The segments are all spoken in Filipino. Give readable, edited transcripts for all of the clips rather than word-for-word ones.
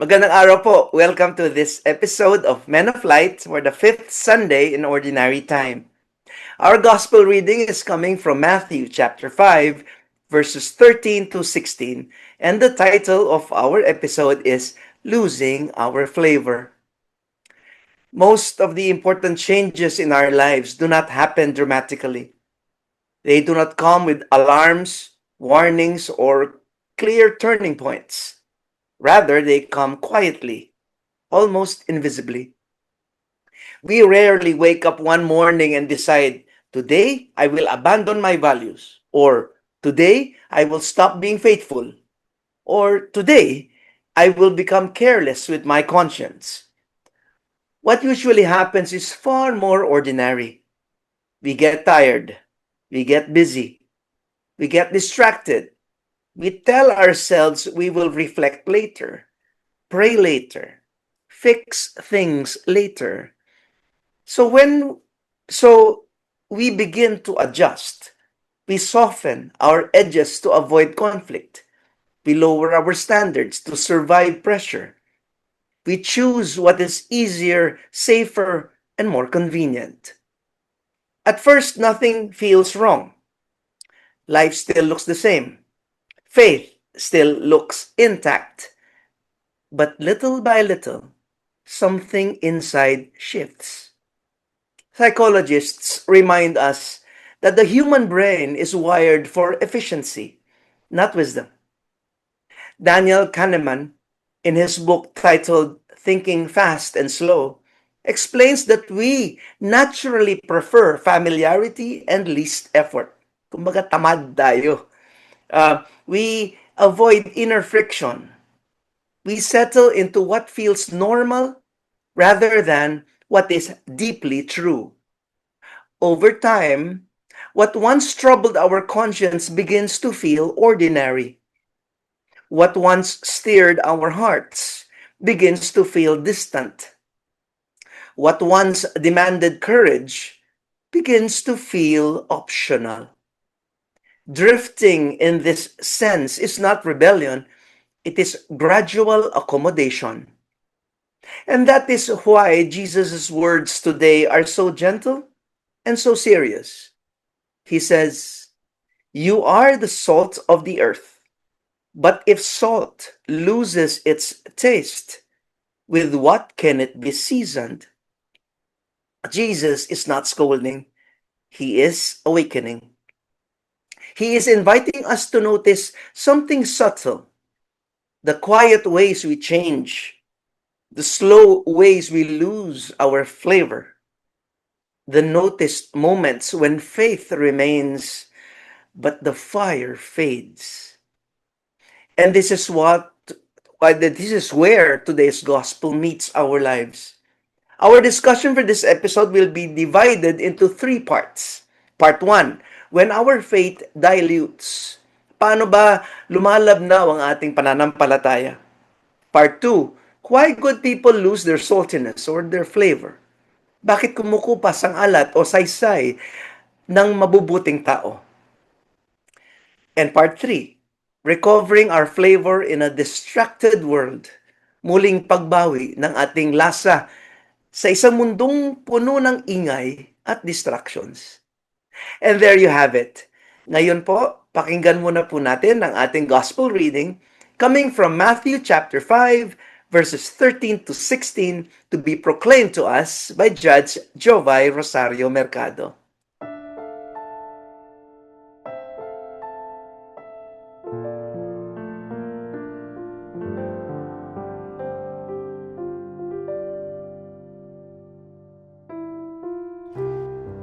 Magandang araw po. Welcome to this episode of Men of Light for the fifth Sunday in Ordinary Time. Our gospel reading is coming from Matthew chapter 5, verses 13 to 16, and the title of our episode is Losing Our Flavor. Most of the important changes in our lives do not happen dramatically. They do not come with alarms, warnings, or clear turning points. Rather, they come quietly, almost invisibly. We rarely wake up one morning and decide, today I will abandon my values, or today I will stop being faithful, or today I will become careless with my conscience. What usually happens is far more ordinary. We get tired, we get busy, we get distracted. We tell ourselves we will reflect later, pray later, fix things later. So when so we begin to adjust. We soften our edges to avoid conflict. We lower our standards to survive pressure. We choose what is easier, safer, and more convenient. At first, nothing feels wrong. Life still looks the same. Faith still looks intact. But little by little, something inside shifts. Psychologists remind us that the human brain is wired for efficiency, not wisdom. Daniel Kahneman, in his book titled Thinking Fast and Slow, explains that we naturally prefer familiarity and least effort. Kumbaga tamad tayo. We avoid inner friction. We settle into what feels normal rather than what is deeply true. Over time, what once troubled our conscience begins to feel ordinary. What once stirred our hearts begins to feel distant. What once demanded courage begins to feel optional. Drifting in this sense is not rebellion, it is gradual accommodation. And that is why Jesus' words today are so gentle and so serious. He says, "You are the salt of the earth. But if salt loses its taste, with what can it be seasoned?" Jesus is not scolding, he is awakening. He is inviting us to notice something subtle, the quiet ways we change, the slow ways we lose our flavor, the noticed moments when faith remains, but the fire fades. And this is where today's gospel meets our lives. Our discussion for this episode will be divided into three parts. Part 1, when our faith dilutes. Paano ba lumalabnaw ang ating pananampalataya? Part 2, why good people lose their saltiness or their flavor? Bakit kumukupas ang alat o saysay ng mabubuting tao? And part 3, recovering our flavor in a distracted world. Muling pagbawi ng ating lasa sa isang mundong puno ng ingay at distractions. And there you have it. Ngayon po, pakinggan muna po natin ang ating gospel reading coming from Matthew chapter 5, verses 13 to 16 to be proclaimed to us by Judge Jovay Rosario Mercado.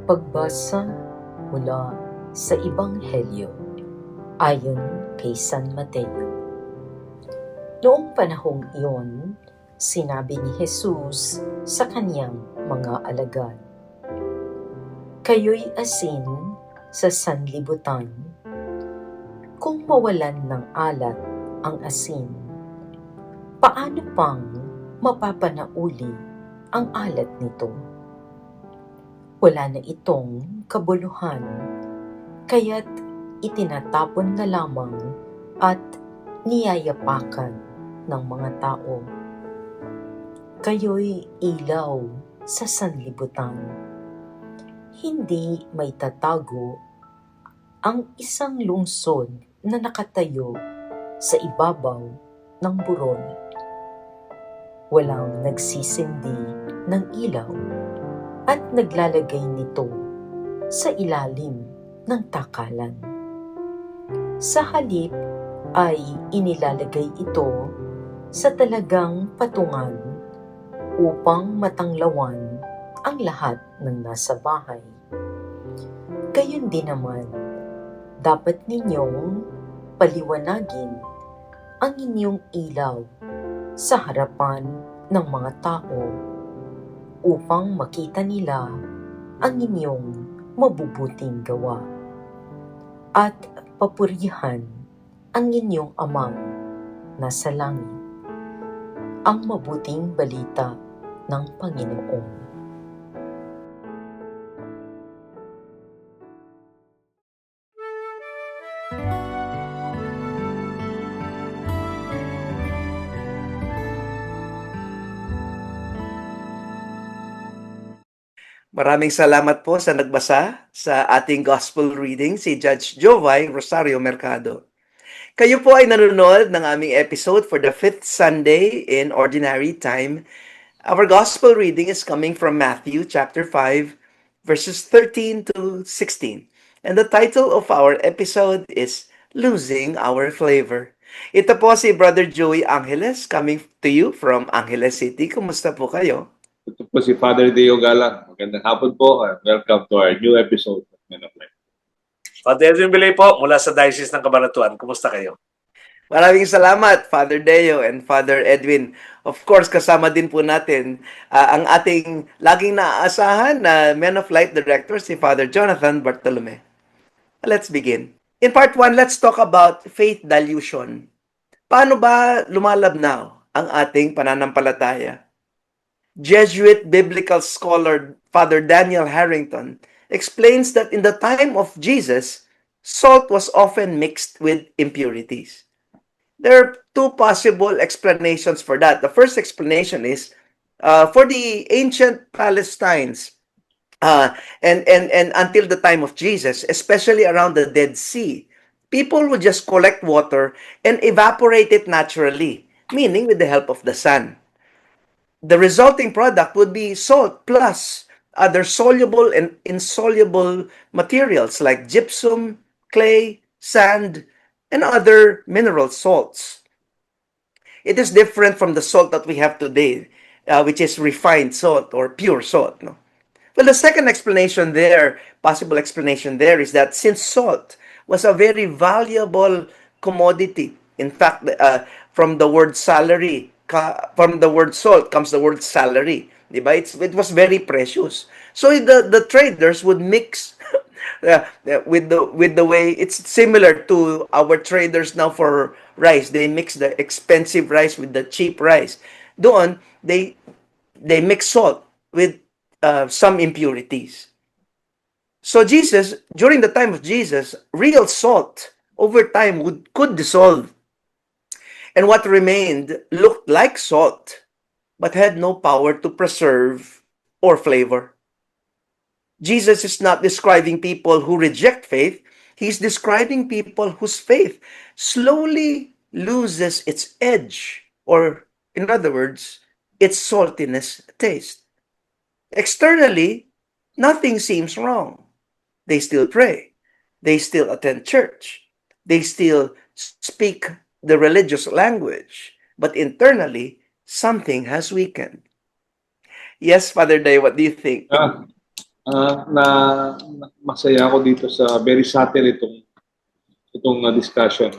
Pagbasa mula sa Ebanghelyo ayon kay San Mateo. Noong panahong iyon, sinabi ni Jesus sa kaniyang mga alagad, "Kayo'y asin sa sanlibutan. Kung mawalan ng alat ang asin, paano pang mapapanauli ang alat nito? Wala na itong kabuluhan, kaya't itinatapon na lamang at niyayapakan ng mga tao. Kayo'y ilaw sa sanlibutan. Hindi may tatago ang isang lungsod na nakatayo sa ibabaw ng burol. Walang nagsisindi ng ilaw at naglalagay nito sa ilalim ng takalan. Sa halip ay inilalagay ito sa talagang patungan upang matanglawan ang lahat ng nasa bahay. Gayon din naman, dapat ninyong paliwanagin ang inyong ilaw sa harapan ng mga tao upang makita nila ang inyong mabubuting gawa at papurihan ang inyong amang nasa langit. Ang mabuting balita ng Panginoon. Maraming salamat po sa nagbasa sa ating gospel reading, si Judge Jovay Rosario Mercado. Kayo po ay nanonood ng aming episode for the 5th Sunday in Ordinary Time. Our gospel reading is coming from Matthew chapter 5, verses 13 to 16. And the title of our episode is Losing Our Flavor. Ito po si Brother Joey Angeles coming to you from Angeles City. Kumusta po kayo? Ito po si Father Deo Galang. Magandang hapon po. Welcome to our new episode of Men of Life. Father Edwin Bilay po, mula sa Diocese ng Cabanatuan. Kumusta kayo? Maraming salamat, Father Deo and Father Edwin. Of course, kasama din po natin ang ating laging naaasahan na Men of Light Director, si Father Jonathan Bartolome. Let's begin. In part 1, let's talk about faith dilution. Paano ba lumalabnaw ang ating pananampalataya? Jesuit biblical scholar Father Daniel Harrington explains that in the time of Jesus, salt was often mixed with impurities. There are two possible explanations for that. The first explanation is for the ancient Palestines and until the time of Jesus, especially around the Dead Sea, people would just collect water and evaporate it naturally, meaning with the help of the sun. The resulting product would be salt plus other soluble and insoluble materials like gypsum, clay, sand, and other mineral salts. It is different from the salt that we have today, which is refined salt or pure salt. No? Well, the second explanation there, possible explanation there, is that since salt was a very valuable commodity, in fact, from the word salary, from the word salt comes the word salary. Diba? It was very precious. So the traders would mix with the way it's similar to our traders now for rice. They mix the expensive rice with the cheap rice. Doon they mix salt with some impurities. So Jesus, during the time of Jesus, real salt over time could dissolve. And what remained looked like salt, but had no power to preserve or flavor. Jesus is not describing people who reject faith. He's describing people whose faith slowly loses its edge, or in other words, its saltiness taste. Externally, nothing seems wrong. They still pray. They still attend church. They still speak the religious language, but internally, something has weakened. Yes, Father Day, what do you think? Masaya ako dito sa very subtle itong discussion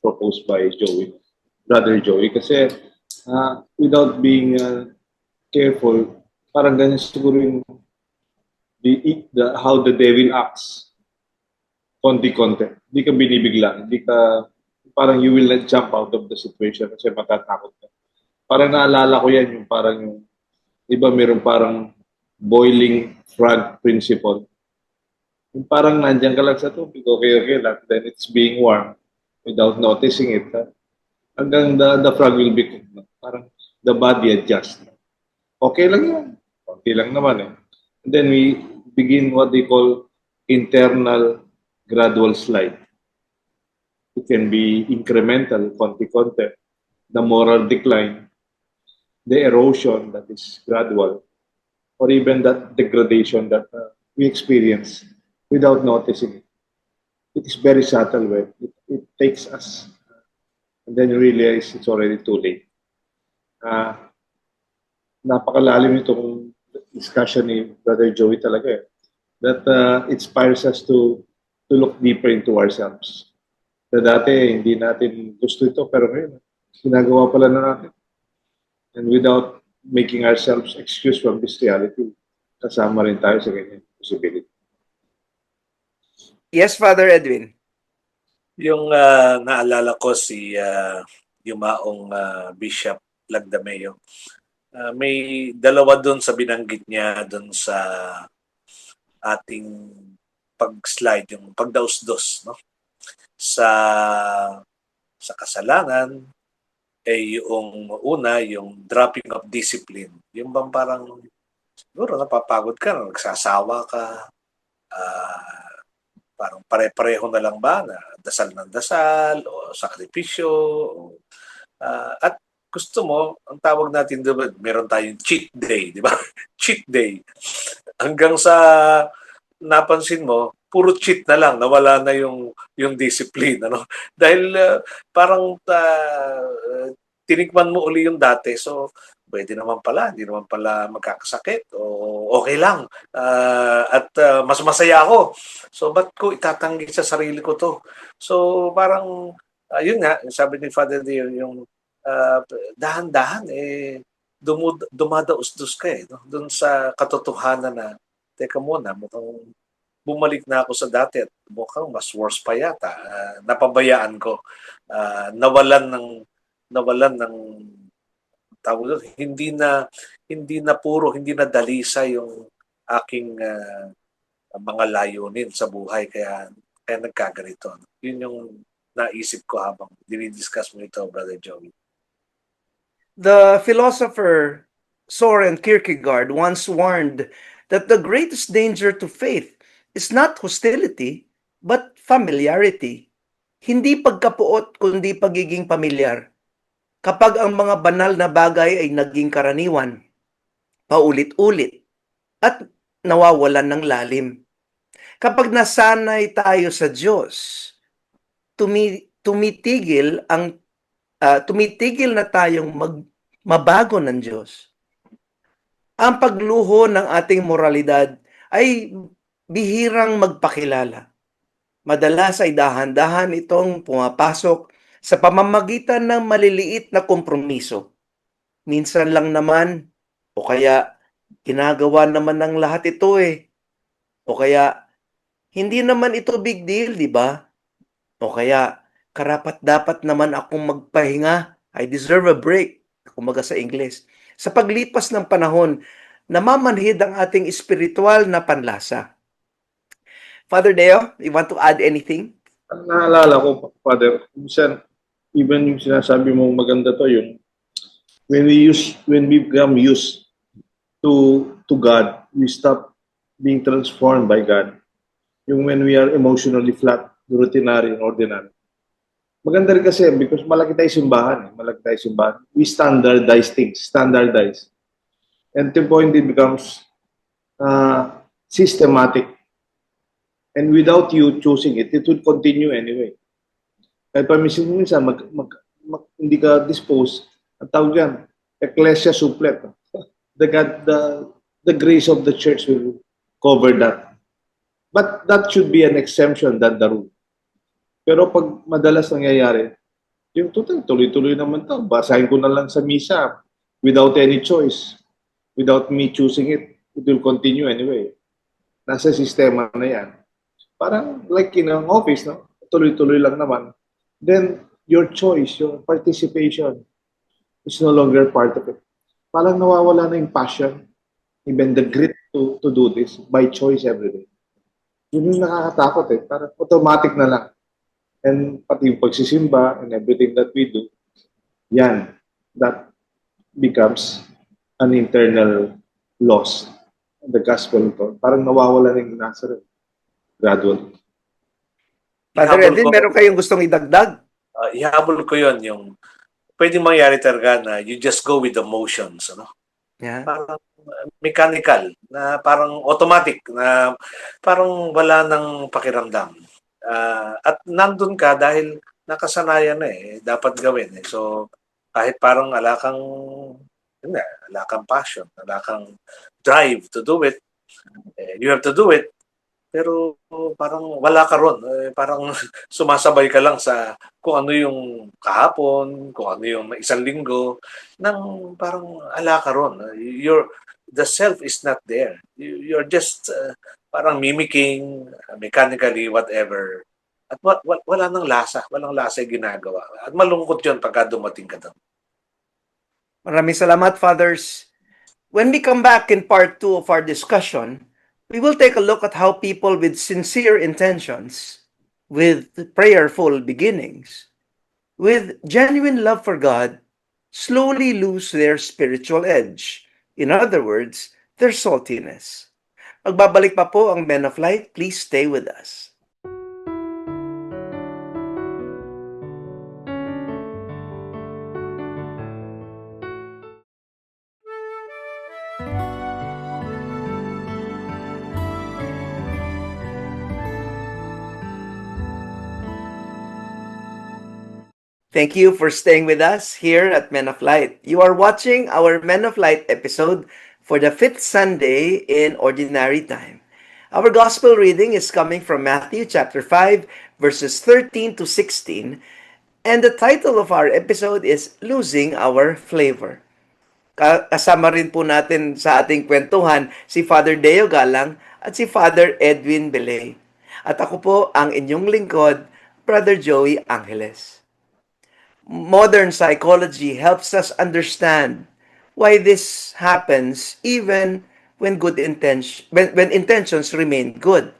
proposed by Joey, Brother Joey, kasi without being careful, parang ganyan siguro yung how the devil acts. Konti-konti. Hindi ka binibigla. Hindi ka, parang you will not jump out of the situation kasi matatakot ka. Parang naalala ko yan, yung parang yung, iba meron parang boiling frog principle. Yung parang nandiyan ka lang sa tubig, okay lang, then it's being warm without noticing it. Hanggang the frog will be cooked. Parang the body adjusts. Okay lang yan. Okay lang naman eh. And then we begin what they call internal gradual slide. It can be incremental, konti-konti. The moral decline, the erosion that is gradual, or even that degradation that we experience without noticing it. It is very subtle when it takes us, and then you realize it's already too late. Napakalalim itong discussion ni Brother Joey talaga eh. That it inspires us to look deeper into ourselves. Na dati hindi natin gusto ito pero ngayon ginagawa pala na natin. And without making ourselves excuse from this reality, kasama rin tayo sa ganyan possibility. Yes, Father Edwin. Yung naalala ko si Yumaong Bishop Lagdameo. May dalawa doon sa binanggit niya doon sa ating pag-slide, yung pagdausdos, no? Sa kasalanan, yung una, yung dropping of discipline. Yung bang parang, siguro napapagod ka, nagsasawa ka, parang pare-pareho na lang ba na dasal ng dasal o sakripisyo at gusto mo, ang tawag natin doon, meron tayong cheat day, di ba? Cheat day. Hanggang sa napansin mo, puro cheat na lang, nawala na yung discipline, ano? Dahil parang tinikman mo uli yung dati, so pwede naman pala, hindi naman pala magkakasakit o okay lang. At mas masaya ako. So ba't ko itatanggi sa sarili ko to? So parang yun nga, sabi ni Father Dio, yung dahan-dahan dumadausdos ka no? Doon sa katotohanan na teka muna, mukhang bumalik na ako sa dati at mukhang mas worse pa yata. Napabayaan ko. Nawalan ng tawag doon, hindi na puro, hindi na dalisa yung aking mga layunin sa buhay kaya nagkaganito. Yun yung naisip ko habang dinidiscuss mo ito, Brother Joey. The philosopher Soren Kierkegaard once warned that the greatest danger to faith is not hostility, but familiarity. Hindi pagkapuot, kundi pagiging pamilyar. Kapag ang mga banal na bagay ay naging karaniwan, paulit-ulit, at nawawalan ng lalim. Kapag nasanay tayo sa Diyos, tumitigil na tayong mabago ng Diyos. Ang pagluho ng ating moralidad ay bihirang magpakilala. Madalas ay dahan-dahan itong pumapasok sa pamamagitan ng maliliit na kompromiso. Minsan lang naman, o kaya ginagawa naman ng lahat ito o kaya hindi naman ito big deal, di ba? O kaya karapat-dapat naman akong magpahinga. I deserve a break, kumaga sa Ingles. Sa paglipas ng panahon, namamanhid ang ating espiritual na panlasa. Father Deo, you want to add anything? Ang naalala ko, Father, minsan, even yung sinasabi mong maganda to, yung when we become used to God, we stop being transformed by God. Yung when we are emotionally flat, routinary, and ordinary. Maganda rin kasi because malaki tayo simbahan. We standardize things, And the point it becomes systematic. And without you choosing it would continue anyway. Kahit minsan hindi ka disposed, ang tawag yan, ecclesia supplet. The grace of the church will cover that. But that should be an exemption than the rule. Pero pag madalas nangyayari, yung tuloy-tuloy naman to. Basahin ko na lang sa misa without any choice. Without me choosing it will continue anyway. Nasa sistema na yan. Parang like in an office, no? Tuloy-tuloy lang naman. Then your choice, your participation is no longer part of it. Parang nawawala na yung passion, even the grit to do this by choice every day. Yun yung nakakatakot Parang automatic na lang. And pati yung pagsisimba and everything that we do, yan, that becomes an internal loss. The gospel ko, parang nawawala na yung Nazareth. Gradually. Father Ihabol Edwin, ko, meron kayong gustong idagdag? ihabol ko yon yung pwedeng mangyari talaga na you just go with the motions, ano? Yeah. Parang mechanical, na parang automatic, na parang wala nang pakiramdam. At nandun ka dahil nakasanayan na dapat gawin. So, kahit parang wala kang passion, wala kang drive to do it, you have to do it, pero parang wala ka ron. Parang sumasabay ka lang sa kung ano yung kahapon, kung ano yung isang linggo, nang parang ala ka ron. The self is not there. You're just parang mimicking, mechanically, whatever. At wala nang lasa. Walang lasa yung ginagawa. At malungkot yun pagka dumating ka doon. Maraming salamat, Fathers. When we come back in part 2 of our discussion, we will take a look at how people with sincere intentions, with prayerful beginnings, with genuine love for God, slowly lose their spiritual edge. In other words, their saltiness. Magbabalik pa po ang Men of Light. Please stay with us. Thank you for staying with us here at Men of Light. You are watching our Men of Light episode for the 5th Sunday in Ordinary Time. Our gospel reading is coming from Matthew chapter 5, verses 13 to 16, and the title of our episode is Losing Our Flavor. Kasama rin po natin sa ating kwentuhan si Father Deo Galang at si Father Edwin Belay. At ako po ang inyong lingkod, Brother Joey Angeles. Modern psychology helps us understand why this happens even when when intentions remain good.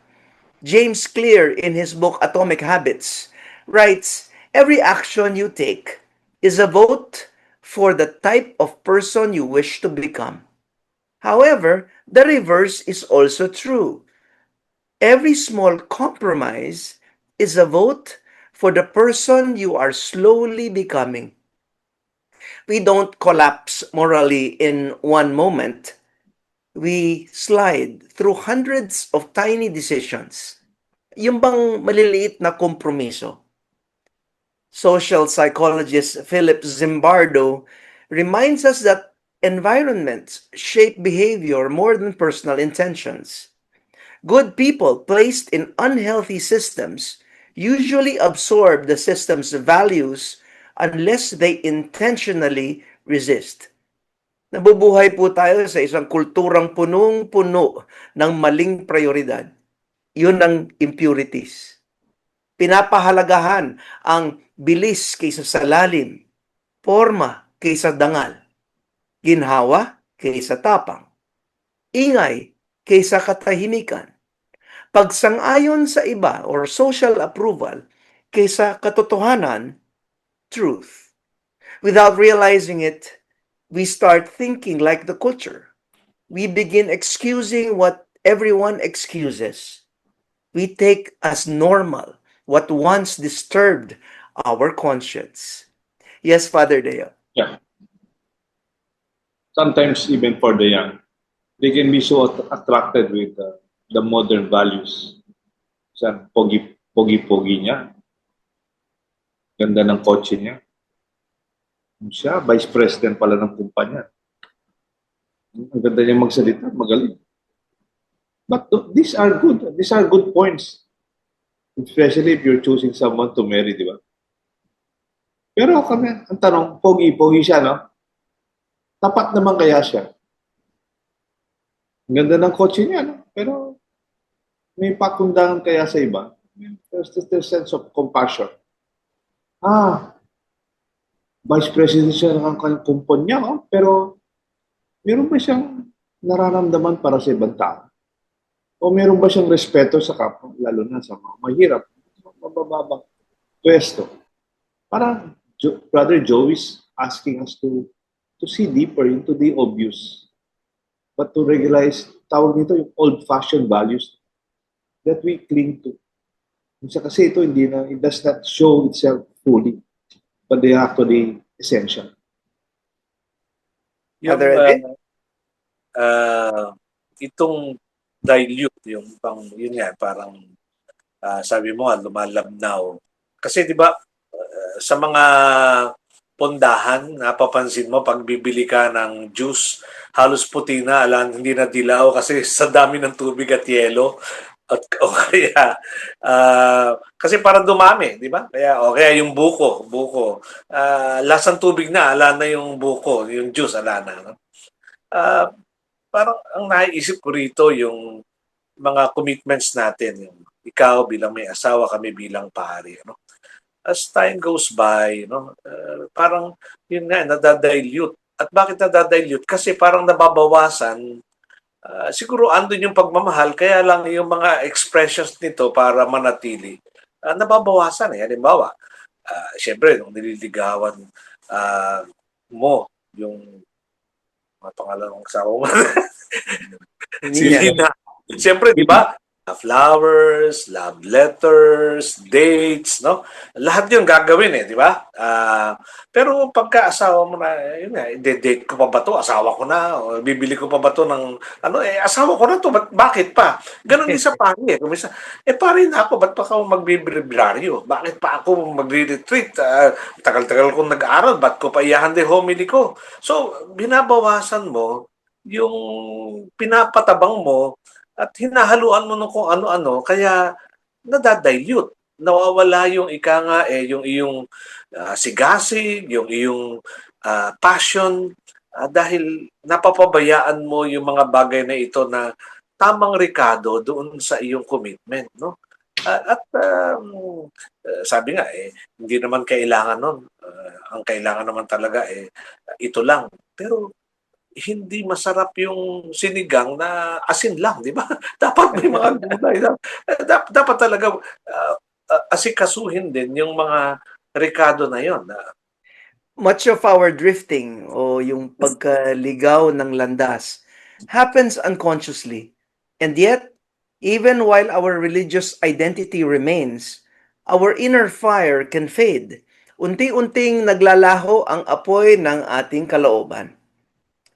James Clear, in his book Atomic Habits, writes, "Every action you take is a vote for the type of person you wish to become. However, the reverse is also true. Every small compromise is a vote for the person you are slowly becoming." We don't collapse morally in one moment. We slide through hundreds of tiny decisions. Yung bang maliliit na kompromiso. Social psychologist Philip Zimbardo reminds us that environments shape behavior more than personal intentions. Good people placed in unhealthy systems usually absorb the system's values unless they intentionally resist. Nabubuhay po tayo sa isang kulturang punong-puno ng maling prioridad. Yun ang impurities. Pinapahalagahan ang bilis kaysa sa lalim, forma kaysa dangal, ginhawa kaysa tapang, ingay kaysa katahimikan, pagsang-ayon sa iba or social approval kaysa katotohanan, truth. Without realizing it, we start thinking like the culture. We begin excusing what everyone excuses. We take as normal what once disturbed our conscience. Yes, Father Deo. Yeah. Sometimes even for the young, they can be so attracted with the modern values. Sa pogi-pogi niya. Ganda ng kotse niya. Siya, vice president pala ng kumpanya. Ang ganda niya magsalita, magaling. But these are good. These are good points. Especially if you're choosing someone to marry, di ba? Pero kami, ang tanong, pogi siya, no? Tapat naman kaya siya? Ang ganda ng kotse niya, no? Pero may pakundangan kaya sa iba? There's the sense of compassion. Vice President siya ng kanyang kumpanya, oh, pero meron ba siyang nararamdaman para sa ibang tao? O meron ba siyang respeto sa kapwa, lalo na sa mga mahirap, mabababang pwesto? Parang Brother Joe is asking us to to see deeper into the obvious, but to regularize, tawag nito yung old-fashioned values that we cling to. Minsan kasi ito, it does not show itself fully, but they are actually essential. Yung, Father Edwin? itong dilute, yun nga, parang sabi mo nga, lumalabnaw. Kasi di ba, sa mga pondahan, napapansin mo, pag bibili ka ng juice, halos puti na, hindi na dilaw kasi sa dami ng tubig at yelo. At o kaya kasi para dumami, di ba? Kaya yung buko, lasang tubig na, ala na yung buko, yung juice ala na, no? Parang ang naiisip ko rito yung mga commitments natin, yung ikaw bilang may asawa, kami bilang pari, no? As time goes by, no, parang yun nga, nadadilute. At bakit nadadilute? Kasi parang nababawasan. Siguro andun yung pagmamahal, kaya lang yung mga expressions nito para manatili, nababawasan eh. Halimbawa, syempre, nung nililigawan mo, yung mga pangalan ng asawa mo, si Lina. Siyempre, di ba? Flowers, love letters, dates, no? Lahat yun gagawin eh, di ba? Pero pagka asawa mo na, yun nga, date ko pa ba to? Asawa ko na? O bibili ko pa ba to ng, asawa ko na to, bakit pa? Ganon din sa pari eh. Kumisa, pari na ako, ba't pa ako magbibilyaryo? Bakit pa ako magre-retreat? Tagal-tagal kong nag-aaral, ba't ko pa iyahan din homily ko? So, binabawasan mo yung pinapatabang mo at hinahaluan mo ng kung ano-ano, kaya nadadilute. Nawawala yung yung iyong sigasig, yung iyong passion, dahil napapabayaan mo yung mga bagay na ito na tamang rekado doon sa iyong commitment, no? Sabi nga hindi naman kailangan nun. Ang kailangan naman talaga ito lang. Pero hindi masarap yung sinigang na asin lang, di ba? Dapat may mga gulay. Dapat talaga asikasuhin din yung mga rekado na yon. Much of our drifting o yung pagkaligaw ng landas happens unconsciously. And yet, even while our religious identity remains, our inner fire can fade. Unti-unting naglalaho ang apoy ng ating kalooban.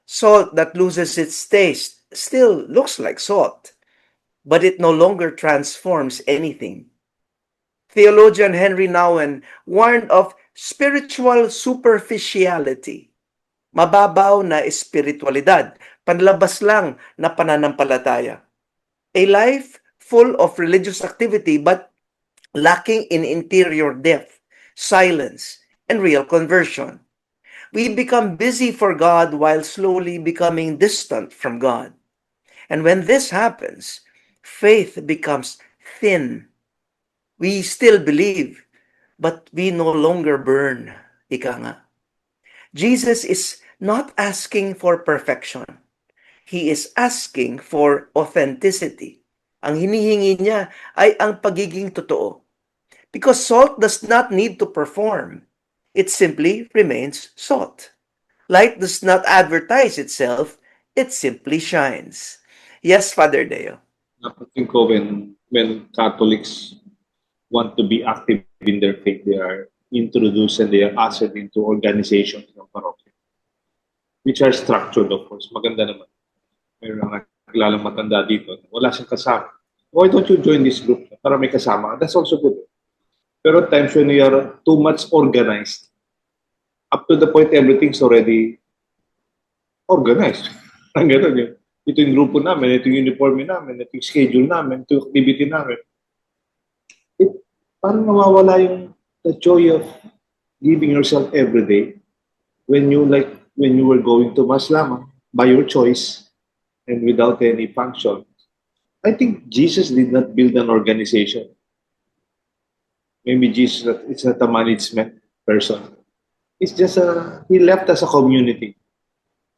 Salt that loses its taste still looks like salt, but it no longer transforms anything. Theologian Henry Nouwen warned of spiritual superficiality. Mababaw na espiritualidad, panlabas lang na pananampalataya. A life full of religious activity but lacking in interior depth, silence, and real conversion. We become busy for God while slowly becoming distant from God. And when this happens, faith becomes thin. We still believe, but we no longer burn. Ika nga. Jesus is not asking for perfection. He is asking for authenticity. Ang hinihingi niya ay ang pagiging totoo. Because salt does not need to perform. It simply remains salt. Light does not advertise itself. It simply shines. Yes, Father Deo. Napansin ko when Catholics want to be active in their faith, they are introduced and they are ushered into organizations ng parokya, which are structured, of course. Maganda naman. Mayroon nga kilalang matanda dito. Wala siyang kasama. Why don't you join this group para may kasama? That's also good. Pero at times when you are too much organized, up to the point everything's already organized. Ang gano'n yun. Ito yung grupo namin, ito yung uniforme namin, ito yung schedule namin, ito yung activity namin. Parang nawawala yung the joy of giving yourself every day when you were going to Mass lamang by your choice and without any function. I think Jesus did not build an organization. Maybe Jesus is not a management person. It's just he left us a community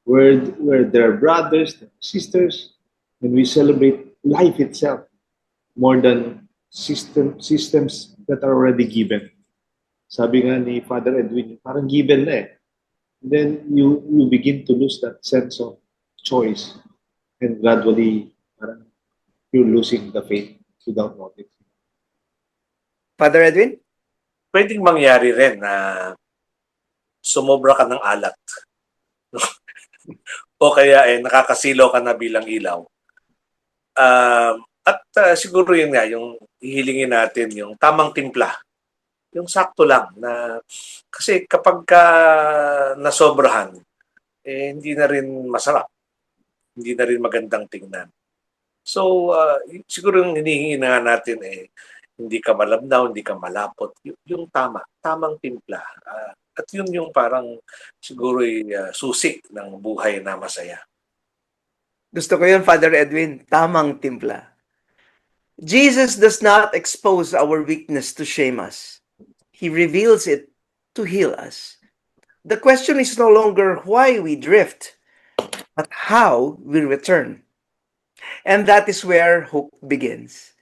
where there are brothers, sisters, and we celebrate life itself more than systems that are already given. Sabi nga ni Father Edwin, parang given na eh. then you begin to lose that sense of choice, and gradually parang you're losing the faith without noticing. Father Edwin? Pwedeng mangyari rin na sumobra ka ng alat. O kaya nakakasilaw ka na bilang ilaw. Siguro yun nga, yung hihilingin natin, yung tamang timpla. Yung sakto lang na kasi kapag nasobrahan, hindi na rin masarap. Hindi na rin magandang tingnan. So, siguro yung hinihingi na natin hindi ka malabnaw, hindi ka malapot. Yung tamang timpla. At yun yung parang siguro susi ng buhay na masaya. Gusto ko yun, Father Edwin. Tamang timpla. Jesus does not expose our weakness to shame us. He reveals it to heal us. The question is no longer why we drift, but how we return. And that is where hope begins.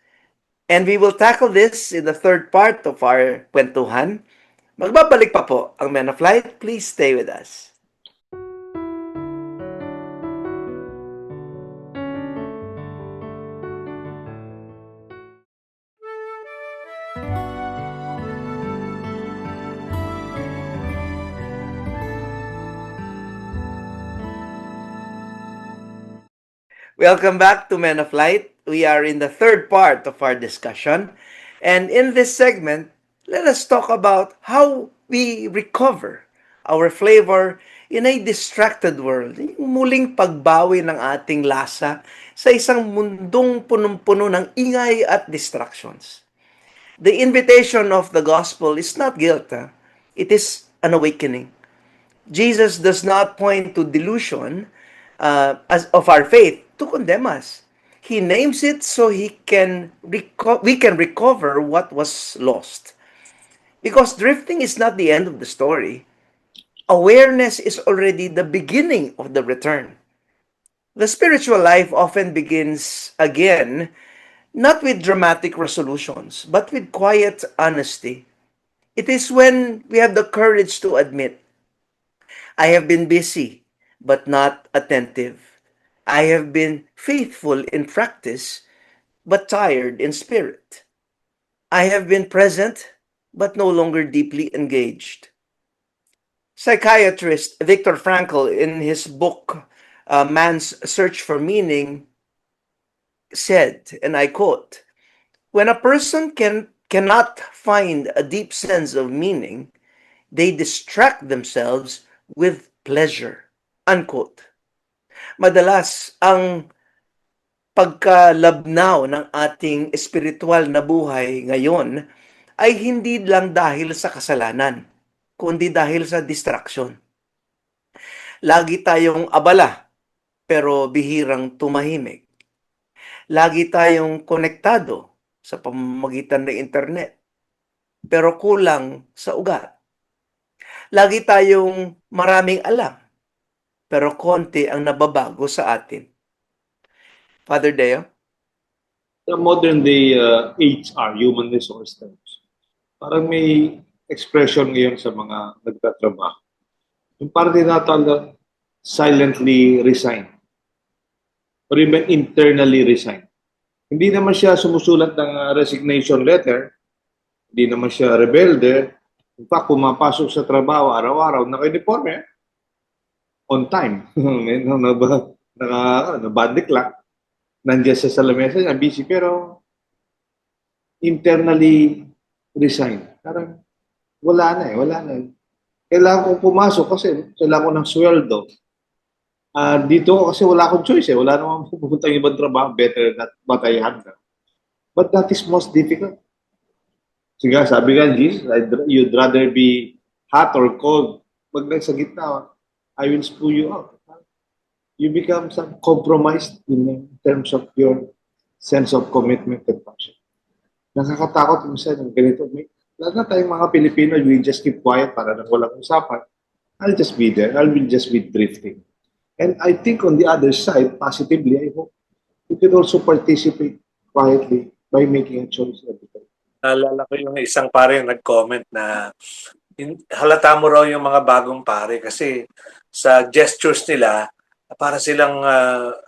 And we will tackle this in the third part of our kwentuhan. Magbabalik pa po ang Men of Light. Please stay with us. Welcome back to Men of Light. We are in the third part of our discussion. And in this segment, let us talk about how we recover our flavor in a distracted world. Yung muling pagbawi ng ating lasa sa isang mundong punong-puno ng ingay at distractions. The invitation of the gospel is not guilt. It is an awakening. Jesus does not point to delusion as of our faith to condemn us. He names it so we can recover what was lost. Because drifting is not the end of the story. Awareness is already the beginning of the return. The spiritual life often begins again, not with dramatic resolutions, but with quiet honesty. It is when we have the courage to admit, I have been busy, but not attentive. I have been faithful in practice, but tired in spirit. I have been present, but no longer deeply engaged. Psychiatrist Viktor Frankl, in his book, Man's Search for Meaning, said, and I quote, when a person cannot find a deep sense of meaning, they distract themselves with pleasure. Unquote. Madalas, ang pagkalabnaw ng ating espiritual na buhay ngayon ay hindi lang dahil sa kasalanan, kundi dahil sa distraction. Lagi tayong abala, pero bihirang tumahimik. Lagi tayong konektado sa pamamagitan ng internet, pero kulang sa ugat. Lagi tayong maraming alam, pero konti ang nababago sa atin. Father Deo? The modern day HR, human resource terms, parang may expression ngayon sa mga nagtatrabaho. Yung parang tinatawag silently resign or even internally resign. Hindi naman siya sumusulat ng resignation letter, hindi naman siya rebelde. In fact, pumapasok sa trabaho araw-araw, naka-uniforme, on time. Naka-bandik lang. Nandiyan sa lamesa niya, busy, pero internally resign. Parang wala na. Kailangan kong pumasok kasi kailangan ko ng sweldo. Dito kasi wala akong choice. Wala namang pupunta ng ibang trabaho. Better that what I have now. But that is most difficult. Sige, sabi nga, Jesus, you'd rather be hot or cold. Pag nasa gitna, I will spew you out. You become some compromised in terms of your sense of commitment and passion. Nakakatakot minsan ng ganito. Lahat na tayong mga Pilipino, we just keep quiet para nang walang usapan. I'll just be there. I will just be drifting. And I think on the other side, positively, I hope you can also participate quietly by making a choice every time. Naalala ko yung isang pare nag-comment na halata mo raw yung mga bagong pare kasi sa gestures nila, para silang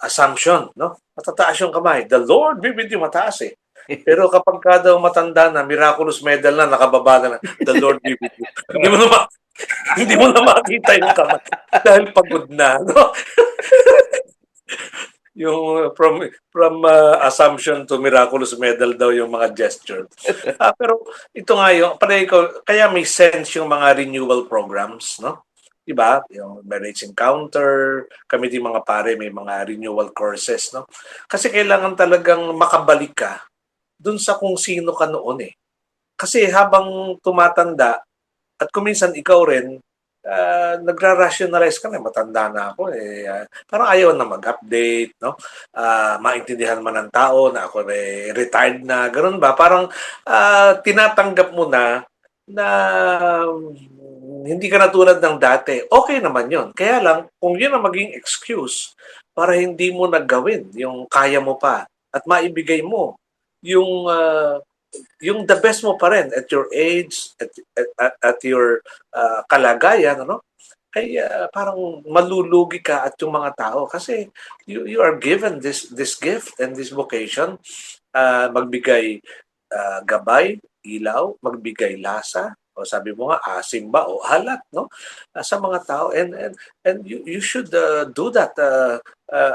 assumption, no? Matataas yung kamay. The Lord be with you, mataas eh. Pero kapag ka daw matanda na, miraculous medal na, nakababa na, the Lord be with you. Hindi mo na makita yung kamay dahil pagod na, no? Yung assumption to miraculous medal daw yung mga gesture. Pero ito nga yung, kaya may sense yung mga renewal programs, no? Diba? Yung marriage encounter, kami din mga pare may mga renewal courses, no? Kasi kailangan talagang makabalik ka dun sa kung sino ka noon eh. Kasi habang tumatanda, at kuminsan ikaw rin, nagra-rationalize ka na, matanda na ako eh. Parang ayaw na mag-update, no? Maintindihan man ng tao na ako eh, retired na, ganun ba? Parang tinatanggap mo na hindi ka na tulad ng dati. Okay naman yun. Kaya lang, kung yun ang maging excuse para hindi mo nagawin yung kaya mo pa at maibigay mo yung the best mo pa rin at your age, at your kalagayan, ano? Ay parang malulugi ka at yung mga tao kasi you are given this gift and this vocation, magbigay gabay, ilaw, magbigay lasa, o sabi mo nga asim ba o halat, no? Sa mga tao, and you should do that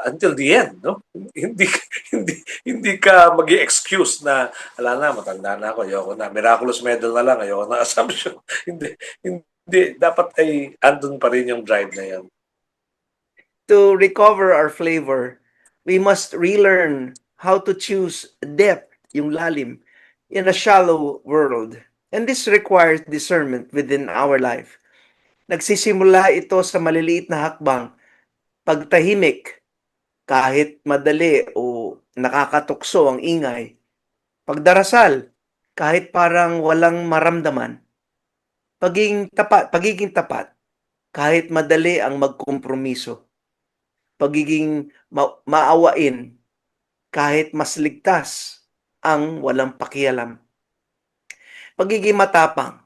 until the end, no? Hindi hindi hindi ka magi-excuse na ala na matanda na ako, ayoko na miraculous medal na lang, ayoko na assumption. Hindi dapat ay andun pa rin yung drive na yan. To recover our flavor, we must relearn how to choose depth, yung lalim, in a shallow world. And this requires discernment within our life. Nagsisimula ito sa maliliit na hakbang, pagtahimik, kahit madali o nakakatukso ang ingay. Pagdarasal, kahit parang walang maramdaman. Pagiging tapat, kahit madali ang magkompromiso. Pagiging maawain, kahit mas ligtas ang walang pakialam. Pagiging matapang,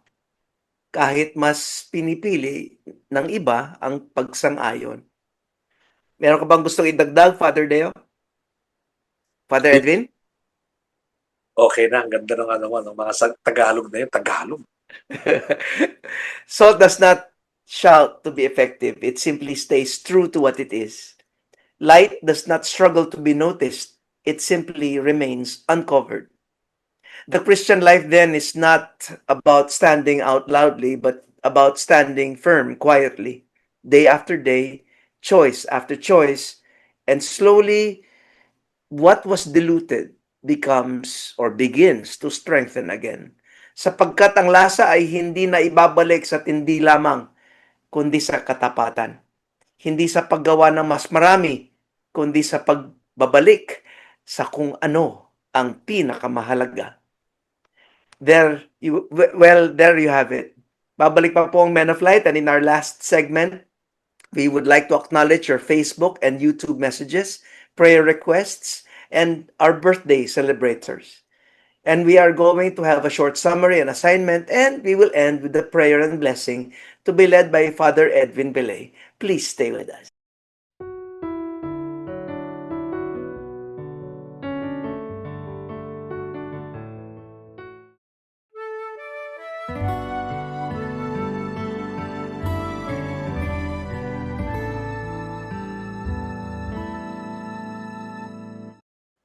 kahit mas pinipili ng iba ang pagsang-ayon. Meron ka bang gustong idagdag, Father Deo? Father Edwin? Okay na, ang ganda ng ano mo, ng mga Tagalog na yun, Tagalog. Salt does not shout to be effective. It simply stays true to what it is. Light does not struggle to be noticed. It simply remains uncovered. The Christian life then is not about standing out loudly, but about standing firm quietly, day after day, choice after choice, and slowly what was diluted becomes or begins to strengthen again. Sapagkat ang lasa ay hindi na ibabalik sa tindi lamang, kundi sa katapatan. Hindi sa paggawa ng mas marami, kundi sa pagbabalik sa kung ano ang pinakamahalaga. There you have it. Babalik pa po ang Men of Light, and in our last segment, we would like to acknowledge your Facebook and YouTube messages, prayer requests, and our birthday celebrators. And we are going to have a short summary and assignment, and we will end with the prayer and blessing to be led by Father Edwin Belay. Please stay with us.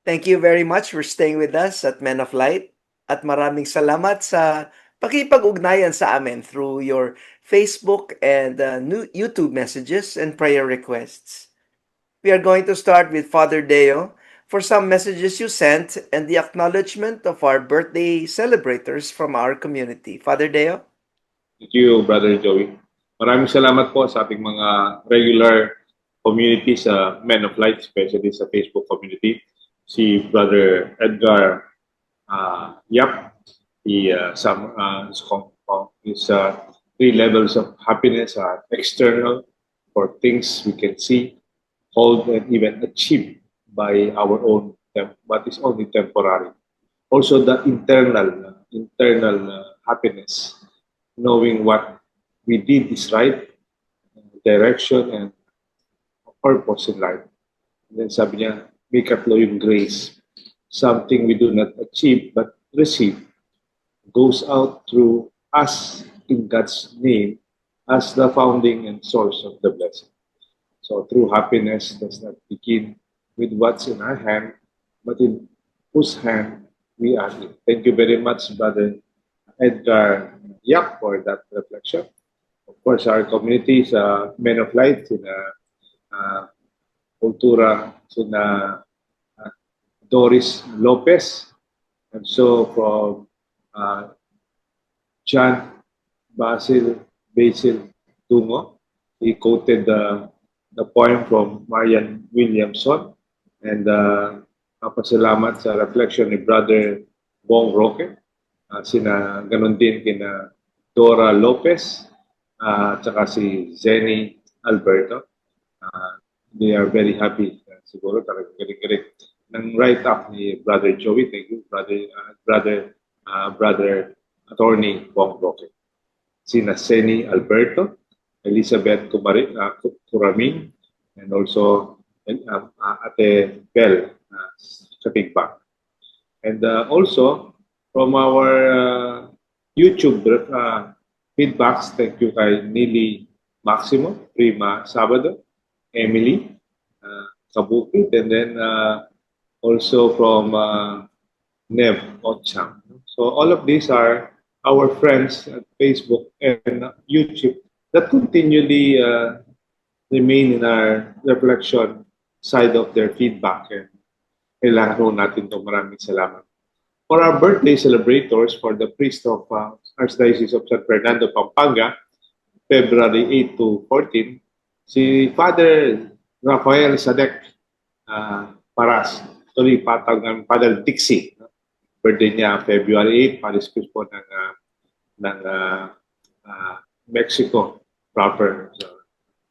Thank you very much for staying with us at Men of Light, at maraming salamat sa pakipag-ugnayan sa amin through your Facebook and YouTube messages and prayer requests. We are going to start with Father Deo for some messages you sent and the acknowledgement of our birthday celebrators from our community. Father Deo? Thank you, Brother Joey. Maraming salamat po sa ating mga regular community sa Men of Light, especially sa Facebook community. Si Brother Edgar Yap, his 3 levels of happiness are external for things we can see, hold, and even achieve by our own, but is only temporary. Also, the internal happiness, knowing what we did this right, direction and purpose in life. And then sabi niya, may katlo yung grace. Something we do not achieve but receive goes out through us in God's name as the founding and source of the blessing. So true happiness does not begin with what's in our hand, but in whose hand we are in. Thank you very much, Brother Edgar Yap, for that reflection. Of course, our community sa Men of Light, sina Kultura, sina Doris Lopez, and so from John Basil Tungo. He quoted the poem from Marian Williamson, and papasalamat sa reflection ni Brother Bong Roque. Sina ganun din kina Dora Lopez, at saka si Zenny Alberto. They are very happy. Siguro talagang galing-galing ng write-up ni Brother Joey. Thank you, Brother Attorney Bong Roque. Sina Zenny Alberto, Elizabeth Curaming, and also Ate Bell sa Tigpang. And also, from our YouTube feedbacks, thank you kay Nili Maximo, Prima Sabado, Emily Kabukit, and then also from Nev Ocham. So all of these are our friends at Facebook and YouTube that continually remain in our reflection side of their feedback, and kailangan ho natin ito. Maraming salamat. For our birthday celebrators, for the priest of Archdiocese of San Fernando, Pampanga, February 8 to 14, si Father Rafael Sadek Paras, tuloy patag ng Father Dixie. Birthday niya February 8, Paris po ng Mexico proper. So,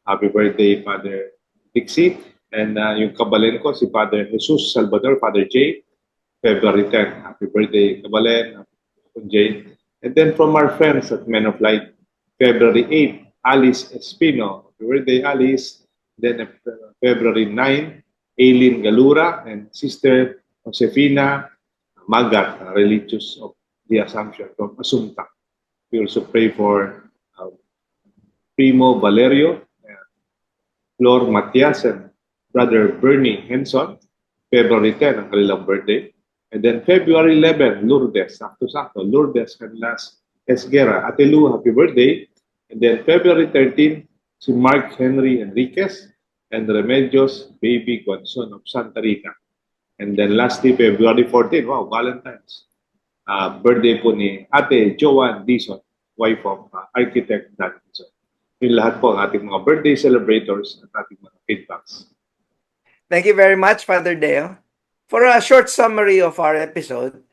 happy birthday, Father Dixie. And yung kabalen ko, si Father Jesus Salvador, Father J, February 10. Happy birthday, kabalen, J. And then from our friends at Men of Light, February 8, Alice Espino. Happy birthday, Alice. Then February 9, Aileen Galura and Sister Josefina Magat, religious of the Assumption from Asunta. We also pray for Primo Valerio, Flor Matias, and Brother Bernie Henson, February 10, ang kanilang birthday. And then February 11, Lourdes, sakto-sakto, Lourdes Canlas Esguera. Ate Lu, happy birthday. And then February 13, si Mark Henry Enriquez and Remedios Baby Guanzon of Santa Rita. And then lastly, February 14, wow, Valentine's. Birthday po ni Ate Joanne Dizon, wife of Architect Dan Dizon. Yung lahat po ang ating mga birthday celebrators at ating mga feedbacks. Thank you very much, Father Deo. For a short summary of our episode,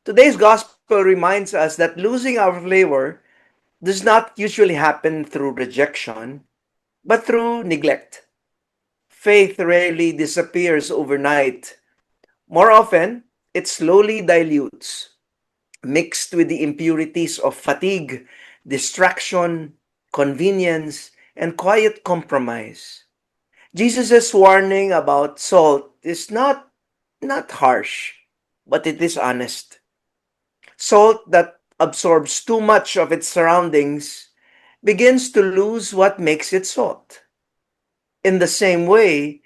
today's gospel reminds us that losing our flavor does not usually happen through rejection, but through neglect. Faith rarely disappears overnight. More often, it slowly dilutes, mixed with the impurities of fatigue, distraction, convenience, and quiet compromise. Jesus' warning about salt is not harsh, but it is honest. Salt that absorbs too much of its surroundings begins to lose what makes it salt. In the same way,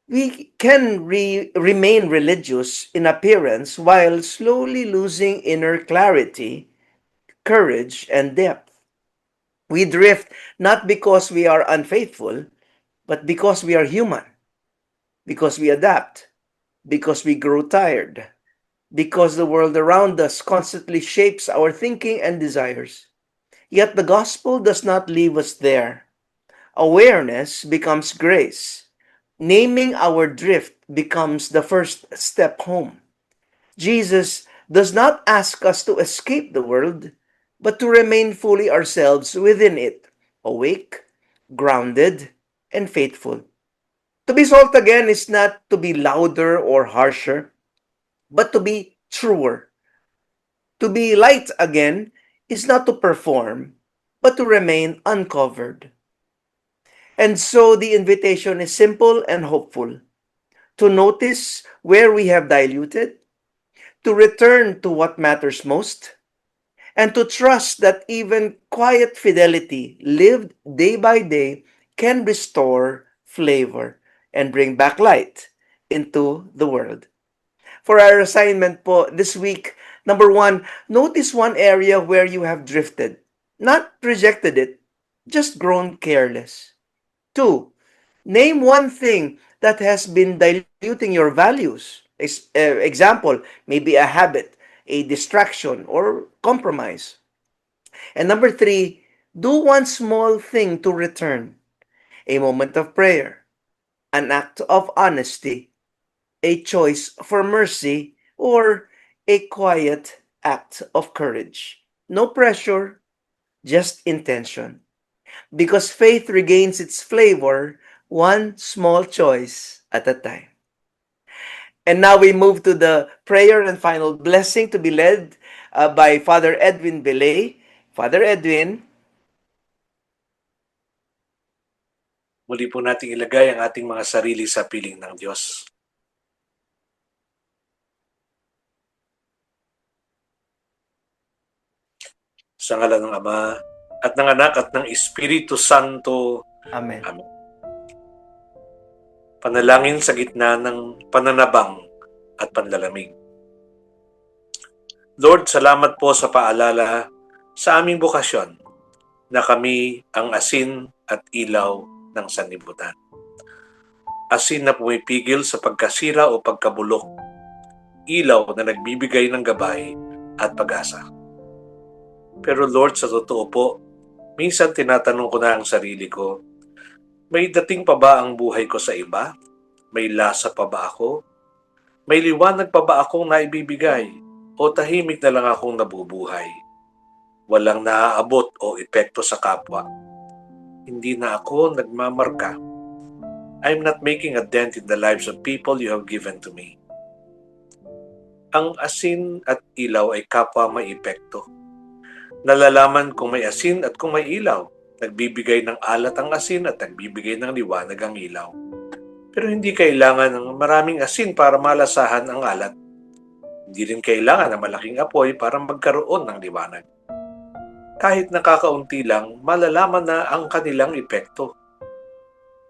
we can remain religious in appearance while slowly losing inner clarity, courage, and depth. We drift not because we are unfaithful, but because we are human, because we adapt, because we grow tired, because the world around us constantly shapes our thinking and desires. Yet the gospel does not leave us there. Awareness becomes grace. Naming our drift becomes the first step home. Jesus does not ask us to escape the world, but to remain fully ourselves within it, awake, grounded, and faithful. To be salt again is not to be louder or harsher, but to be truer. To be light again is not to perform, but to remain uncovered. And so the invitation is simple and hopeful: to notice where we have diluted, to return to what matters most, and to trust that even quiet fidelity lived day by day can restore flavor and bring back light into the world. For our assignment po this week, number one, notice one area where you have drifted, not rejected it, just grown careless. Two, name one thing that has been diluting your values. Example, maybe a habit, a distraction, or compromise. And number three, do one small thing to return: a moment of prayer, an act of honesty, a choice for mercy, or a quiet act of courage. No pressure, just intention. Because faith regains its flavor one small choice at a time. And now we move to the prayer and final blessing to be led by Father Edwin Belay. Father Edwin. Muli po nating ilagay ang ating mga sarili sa piling ng Diyos. Sa ngalan ng Ama, at ng Anak, at ng Espiritu Santo. Amen. Amen. Panalangin sa gitna ng pananabang at panlalamig. Lord, salamat po sa paalala sa aming bukasyon na kami ang asin at ilaw ng sanlibutan. Asin na pumipigil sa pagkasira o pagkabulok, ilaw na nagbibigay ng gabay at pag-asa. Pero Lord, sa totoo po, minsan tinatanong ko na ang sarili ko, may dating pa ba ang buhay ko sa iba? May lasa pa ba ako? May liwanag pa ba akong naibibigay? O tahimik na lang akong nabubuhay? Walang naaabot o epekto sa kapwa. Hindi na ako nagmamarka. I'm not making a dent in the lives of people you have given to me. Ang asin at ilaw ay kapwa may epekto. Nalalaman kung may asin at kung may ilaw. Nagbibigay ng alat ang asin at nagbibigay ng liwanag ang ilaw. Pero hindi kailangan ng maraming asin para malasahan ang alat. Hindi rin kailangan ng malaking apoy para magkaroon ng liwanag. Kahit nakakaunti lang, malalaman na ang kanilang epekto.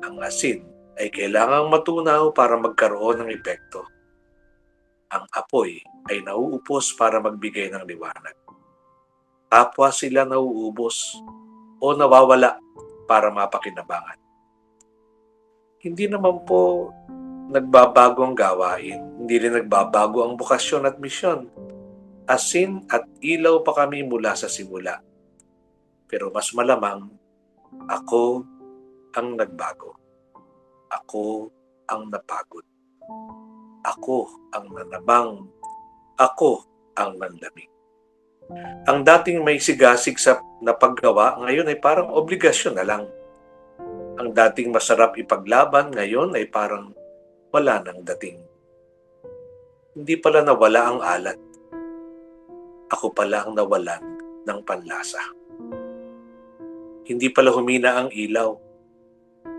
Ang asin ay kailangang matunaw para magkaroon ng epekto. Ang apoy ay nauupos para magbigay ng liwanag. Kapwa sila nauubos o nawawala para mapakinabangan. Hindi naman po nagbabago ang gawain, hindi rin nagbabago ang bukasyon at misyon. Asin at ilaw pa kami mula sa simula. Pero mas malamang, ako ang nagbago. Ako ang napagod. Ako ang nanabang. Ako ang nanlamig. Ang dating may sigasig sa napaggawa, ngayon ay parang obligasyon na lang. Ang dating masarap ipaglaban, ngayon ay parang wala nang dating. Hindi pala nawala ang alat. Ako pala ang nawalan ng panlasa. Hindi pala humina ang ilaw.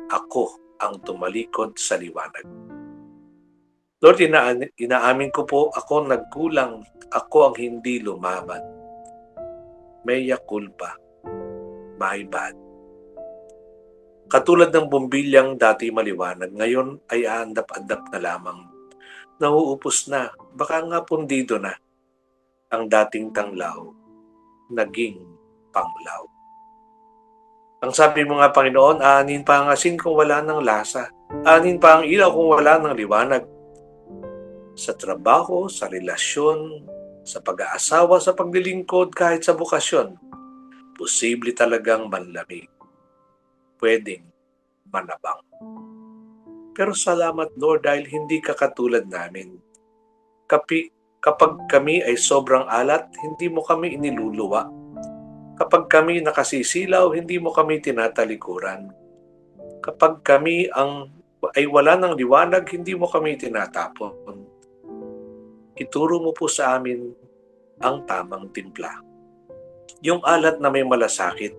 Ako ang tumalikod sa liwanag. Lord, inaamin ko po ako nagkulang. Ako ang hindi lumaban. Mea culpa. My bad. Katulad ng bumbilyang dati maliwanag, ngayon ay aandap-andap na lamang. Nauupos na, baka nga pundido na. Ang dating tanglaw, naging panglaw. Ang sabi mo nga, Panginoon, aanin pa ang asin kung wala ng lasa. Aanin pa ang ilaw kung wala ng liwanag. Sa trabaho, sa relasyon, sa pag-aasawa, sa paglilingkod, kahit sa bukasyon, posible talagang manlamig. Pwedeng manabang. Pero salamat, Lord, dahil hindi ka katulad namin. Kapag kami ay sobrang alat, hindi mo kami iniluluwa. Kapag kami nakasisilaw, hindi mo kami tinatalikuran. Kapag kami ay wala ng liwanag, hindi mo kami tinatapon. Ituro mo po sa amin ang tamang timpla. Yung alat na may malasakit,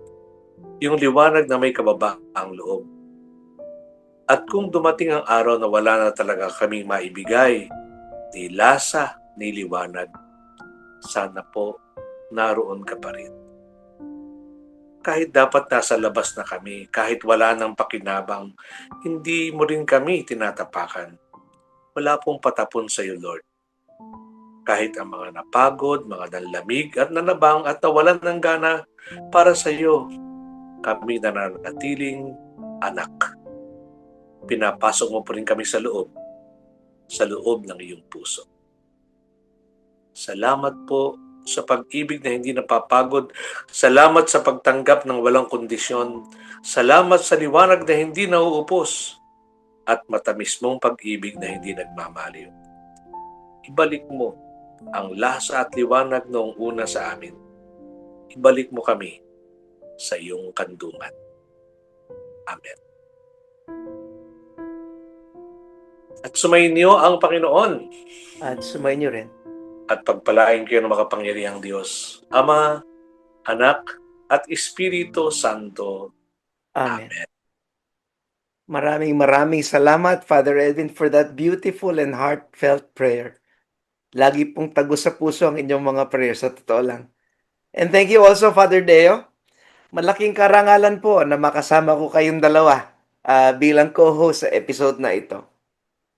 yung liwanag na may kababaang loob. At kung dumating ang araw na wala na talaga kaming maibigay, ni lasa, ni liwanag, sana po naroon ka pa rin. Kahit dapat nasa labas na kami, kahit wala nang pakinabang, hindi mo rin kami tinatapakan. Wala pong patapon sa iyo, Lord. Kahit ang mga napagod, mga nanlamig at nanabang at nawalan ng gana para sa iyo, kami nananatiling anak. Pinapasok mo pa rin kami sa loob ng iyong puso. Salamat po sa pag-ibig na hindi napapagod. Salamat sa pagtanggap ng walang kondisyon. Salamat sa liwanag na hindi nauupos. At matamis mong pag-ibig na hindi nagmamaliw. Ibalik mo ang lasa at liwanag noong una sa amin. Ibalik mo kami sa iyong kanlungan. Amen. At sumainyo ang Panginoon At sumayin niyo rin. at pagpalain kayo ng makapangyarihang Diyos, Ama, Anak, at Espiritu Santo. Amen. Amen. Maraming salamat, Father Edwin, for that beautiful and heartfelt prayer. Lagi pong tagus sa puso ang inyong mga prayers, sa totoo lang. And thank you also, Father Deo. Malaking karangalan po na makasama ko kayong dalawa bilang co-host sa episode na ito.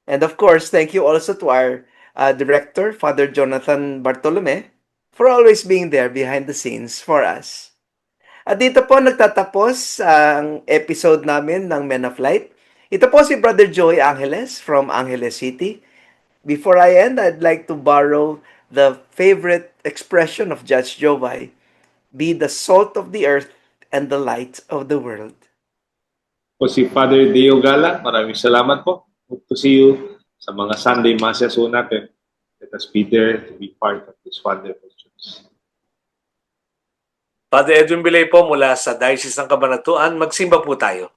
And of course, thank you also to our director, Father Jonathan Bartolome, for always being there behind the scenes for us. At dito po nagtatapos ang episode namin ng Men of Light. Ito po si Brother Joey Angeles from Angeles City. Before I end, I'd like to borrow the favorite expression of Judge Joey, be the salt of the earth and the light of the world. Po si Father Deo Gala, maraming salamat po. Hope to see you sa mga Sunday Masses po natin. Let us be there to be part of this wonderful church. Father Edwin Bilay po mula sa Diocese ng Cabanatuan. Magsimba po tayo.